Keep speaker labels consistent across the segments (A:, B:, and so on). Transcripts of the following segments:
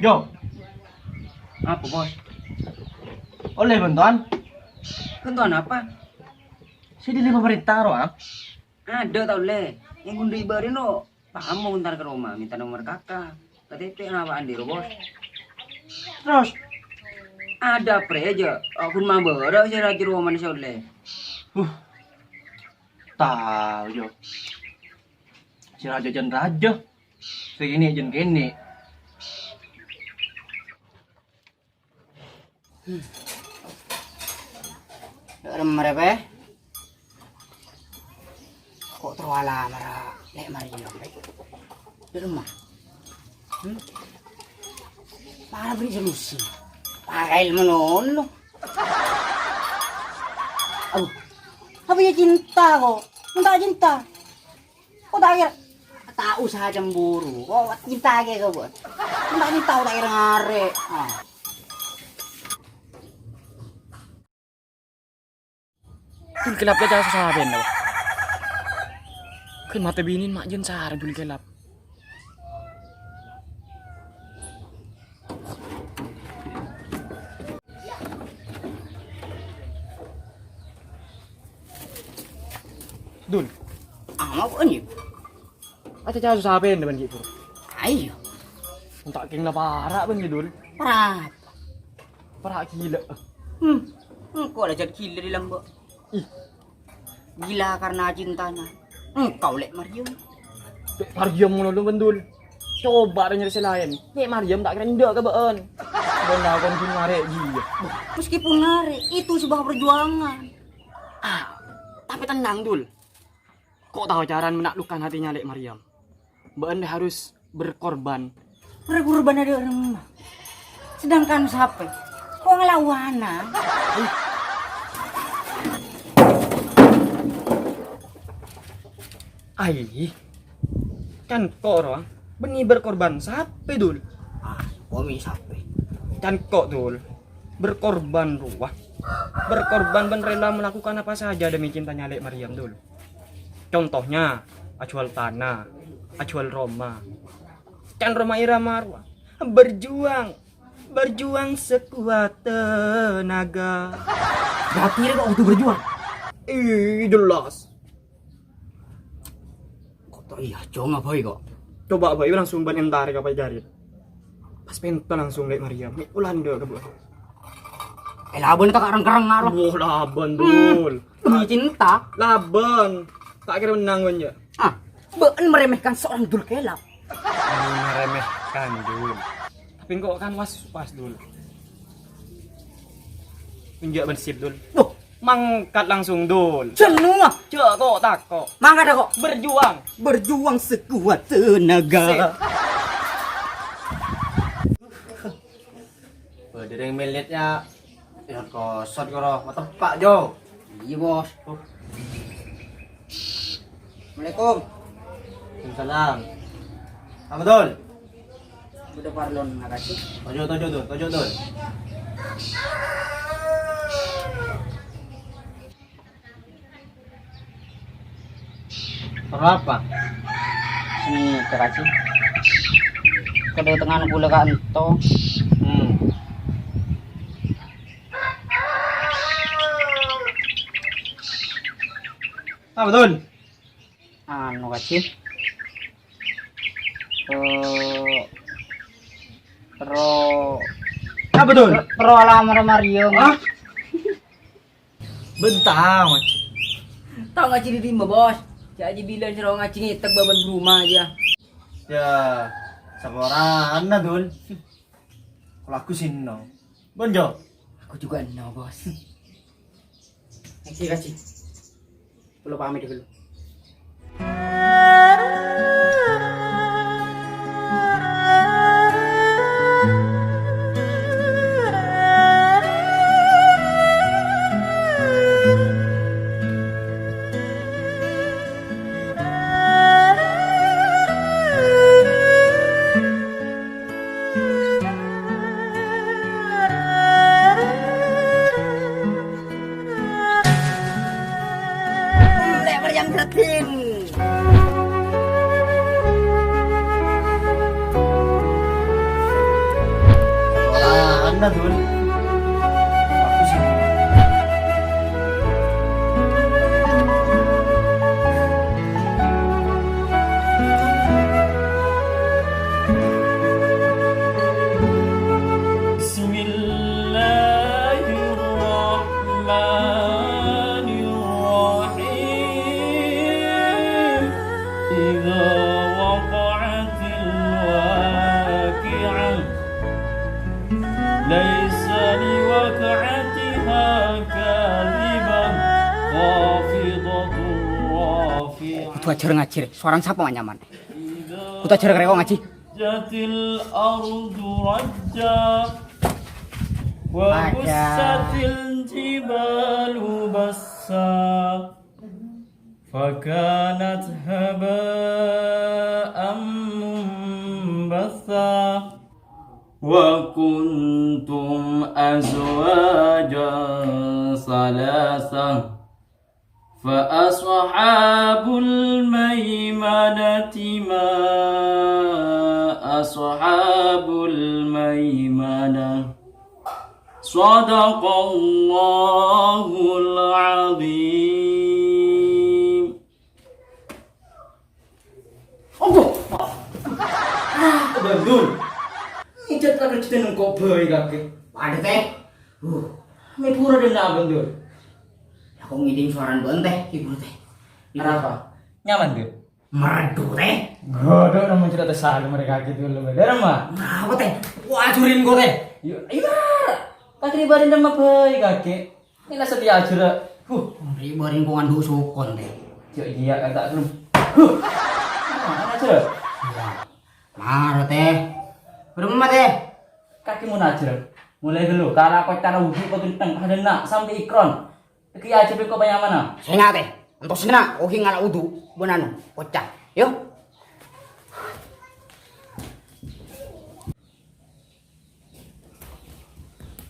A: Yo,
B: Apa bos?
A: oleh bantuan?
B: Bantuan apa?
A: Saya di pemerintah roh,
B: Ada tau le. Yang gundu ibarin lo. Paham mau ntar ke rumah minta nomor kakak. KTP apaan di bos?
A: Terus,
B: Ada pre aja. Aku mah baru saya raja rumah manusia le.
A: tahu yo. Si raja jan raja, segini jan gini.
B: Ada mereka? Kok terwala marah lek mari nyampe. Di rumah. Para beri solusi. Para ilmu nono. Apa ya cinta kok? Minta cinta. Kok tak kira? Tak usah cemburu. Kok cinta kayak kau buat? Minta cinta tak kira ngare.
C: Dul kelap ka sa sasabihin na ba? Kun matabinin mak dyan sa harap dul kelap. Dul,
B: Mau apa ni?
C: ate sa sasabihin na ba gitu?
B: Ayo.
C: Unta king napara ba ni dul?
B: Para.
C: Para gila.
B: Kok ada jadi gila di lambak?
C: Ih,
B: Gila karena cintanya. Kau lek Mariam.
C: Mariam mo na dul. Coba rin niya sa layan. Ni Mariam tak kira hindi ka baan. Banda kan kun ngare gila.
B: Meskipun lari, itu sebuah perjuangan.
C: Tapi tenang dul. Kok tahu cara menaklukkan hatinya lek Mariam? Baan dia harus berkorban.
B: Berkorban dari orang mah. Sedangkan siapa? Kok ngelawana?
C: Ai, kan kok orang beni berkorban sampai dul.
B: Kami siapa?
C: Kan kok dul berkorban ruah. Berkorban dan rela melakukan apa saja demi cintanya lek Mariam dul. Contohnya, ajual tanah, ajual Roma. Kan Roma Irama ruah. Berjuang sekuat tenaga.
B: Berarti kok itu berjuang?
C: Jelas.
B: Iya, coba apa kok?
C: Coba bayi langsung ban tarik apa jari. Pas penta langsung lek Mariam. Nih Ulanda ke buah.
B: Laban itu karang-karang ngaruh.
C: Wah, laban dul.
B: Demi cinta.
C: Laban. Tak kira menang aja.
B: Beun meremehkan seorang dul kelap.
C: Meremehkan dul. Tapi kok kan pas dul. Pinjak bensip dul. Mangkat langsung dul.
B: Semua.
C: Cek kok tak kok.
B: Mangkat kok.
C: Berjuang
B: Sekuat tenaga.
A: Dari militnya, ya kosot koro, tepak jo.
B: Iya bos. Assalamualaikum.
A: Salam. Apa dul?
B: Udah parlon makasih.
A: Tojo dul. Perlu apa?
B: Sini terkasih. Kedua tengah pula ka ento.
A: Apa dul?
B: Anu kasih.
A: Apa dul?
B: Pro alamar Mario.
A: Bentang.
B: Tahu ngaji di timba bos. Jadi bilang serong ngaji ngitek baban rumah aja.
A: Ya, sabaran na dul. Kalau aku sino. Bonjo.
B: Aku juga no bos. Kasih. Perlu pamit dulu. Yang bertin.
C: dah Dul. Aku sih.
A: Bismillahirrahmanirrahim. Idza waqa'atil waqi'ah. Laisa liwaqa'atiha kadhibah. Khafidatun rafi'ah.
B: Kudu ajar ngaji. Suara siapa nyaman? Kudu ajar rek ngaji.
A: Jatil ardu rajja wa bussatil jibalu bassa fakanat haba'an munbatha wa kuntum azwajan salasa فأصحاب الميمنة ما أصحاب الميمنة صدق الله العظيم.
C: Dul. Ijat ka cerita nang kok boy kake.
B: Ada teh.
C: Me pura den abang Dul.
B: Aku ngiding suaran teh, ibu teh.
C: Kenapa? Nyaman Dul.
B: Merdu teh.
C: Godok namun cerita salah mereka gitu dulu. Beda mah.
B: Apa teh? Wah, ajurin gue teh.
C: Iya. Tak ribarin nama boy kake. Ini lah setia aja.
B: Ribarin kok ngandu sukon teh.
C: Cuk iya kata belum. Mana aja?
B: Iya. Marah teh. Berapa teh?
C: Kaki mau najer. Mulai dulu. Karena kau tanah uji kau tentang kadena sampai ikron. Iki aja kau banyak mana?
B: Senga teh. Untuk senang, oke ngala udu, bonanu, kocak. Yuk.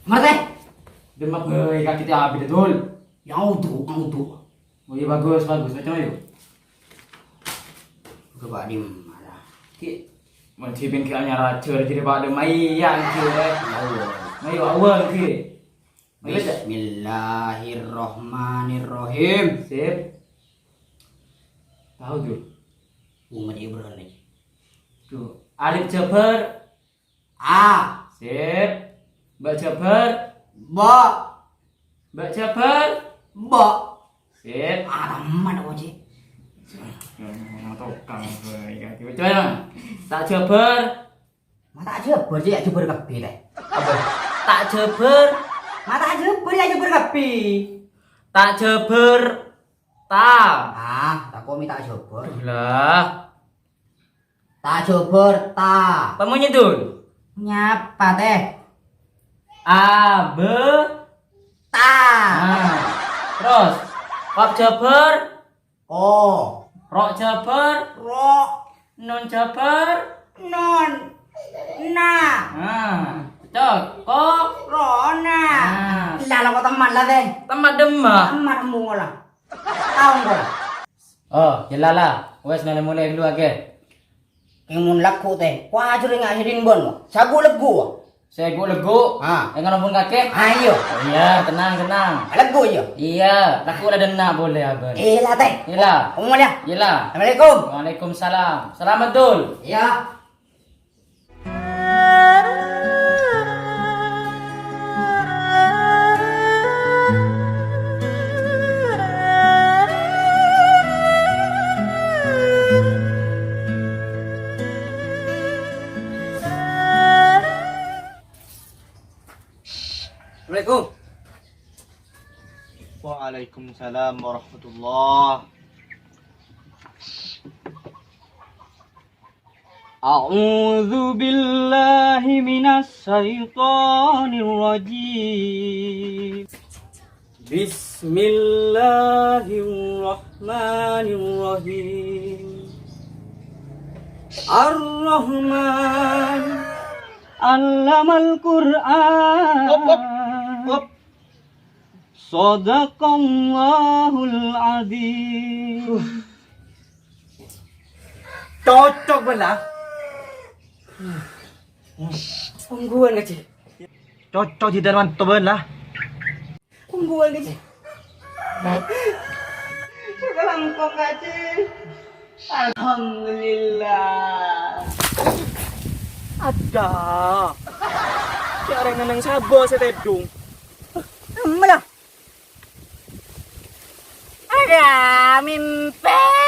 B: Marah teh.
C: Demak boy kaki tiap habis betul.
B: Yang udu.
C: Oh iya bagus. Macam ayo.
B: Coba di mana?
C: Ki mencipin kianya racur jadi pada mayan ki. Ayo awal ki.
B: Bismillahirrahmanirrahim.
C: Sip. Tahu tuh.
B: Umat Ibrahim lagi.
C: Tuh. Alif jabar.
B: A.
C: Sip. Mbak jabar.
B: Ba.
C: Mbak jabar.
B: Ba.
C: Sip.
B: Teman apa sih?
C: Tukang boy kaki. Coba tak jabar.
B: Mata aja berji aja berkapi deh.
C: Apa? Tak jabar.
B: Mata aja beri aja berkapi.
C: Tak jabar. Tak.
B: Tak kok minta jobor.
C: Lah.
B: Tak jobor ta.
C: Pamunya dul.
B: Nyapa teh?
C: A B
B: Ta.
C: Nah. Terus kop jabar.
B: Ko.
C: Rok jabar.
B: Ro.
C: Nun jabar.
B: Non. Na.
C: Nah. Cok. Kok.
B: Rona.
C: Nah.
B: Lala kok teman lah teh.
C: Tempat demak.
B: Teman mu lah. Tahu kok lah.
C: Oh, jelala. Wes mulai dulu age.
B: Yang mun laku teh. Wah ajur ngajarin bon. Sagu legu.
C: Saya gue lego. Dengan pun kakek.
B: Ayo.
C: Oh, iya, tenang.
B: Legu yo.
C: Iya, aku ada dena boleh abang.
B: Lah teh.
C: Iya.
B: Umum ya.
C: Iya.
B: Assalamualaikum.
C: Waalaikumsalam. Selamat dul.
B: Ya. Assalamualaikum.
A: Waalaikumsalam warahmatullah. A'udzu billahi minas syaitonir rajim. Bismillahirrahmanirrahim. Ar-Rahman 'allamal Qur'an. Shadaqallahul adzim.
B: Cocok benar. Ungguan aja.
A: Cocok di darman toben lah.
B: Kung buwal kasi. Sagalang ko kasi. Alhamdulillah.
C: Ada. Siya rin na nang sabo sa tedong.
B: Mala. Ada mimpi.